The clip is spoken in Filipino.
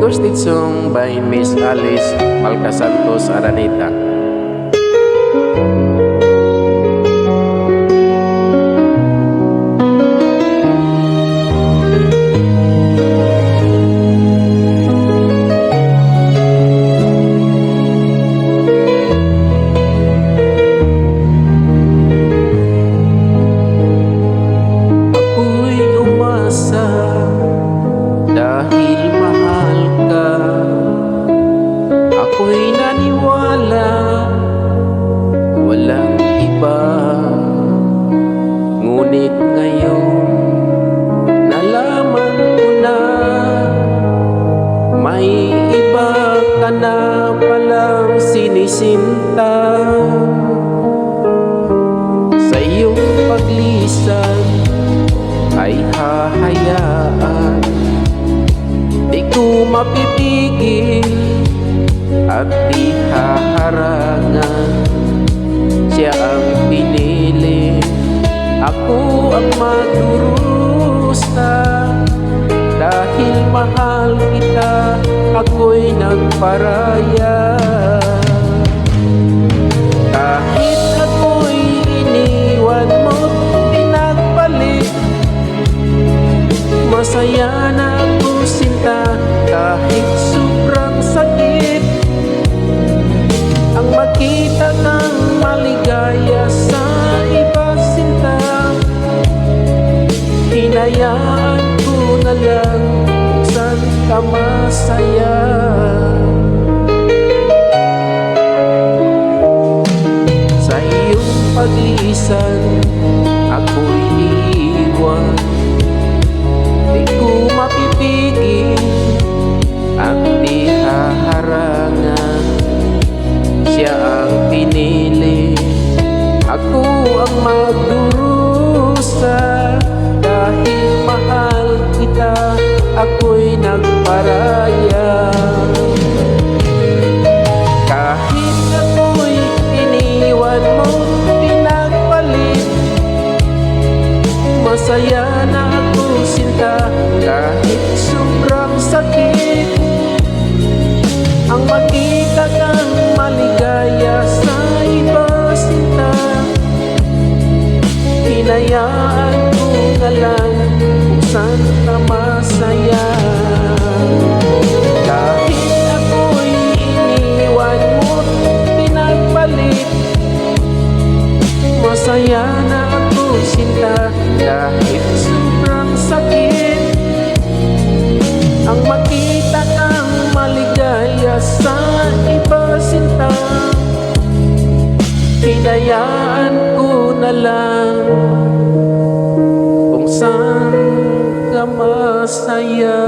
requested song by Miss Alice Malca Santos Araneta. Dahil mahal ka, ako'y naniwala, walang iba. Ngunit ngayon, nalaman ko na, may iba ka na palang sinisinta. Sa iyong paglisan ay hahayaan, di ko mapipigil at di haharangan. Siya ang pinili, ako ang magdurusa. Dahil mahal kita, ako'y nagparaya. Kahit ako'y iniwan mo't pinagpalit, masaya na ako sinta. Kahit sobrang sakit, ang makita kang maligaya sa iba sinta, hinayaan ko na lang kung saan ka masaya. Sa iyong paglisan, ako'y iiwan, di ko mapipigil at di haharangan. Siya ang pinili, ako ang magdurusa. Dahil mahal kita, ako'y nagparaya. Kahit ako'y iniwan mo, pinagpalit, masaya na ako sinta. Kahit sobrang sakit, ang makita kang maligaya sa iba sinta, hinayaan ko na lang kung saan ka masaya. Kahit ako'y iniwan mo't pinagpalit, masaya na ako sinta. Kahit sobrang sakit, ang makita kang maligaya sa iba sinta, hinayaan ko na lang kung saan ka masaya.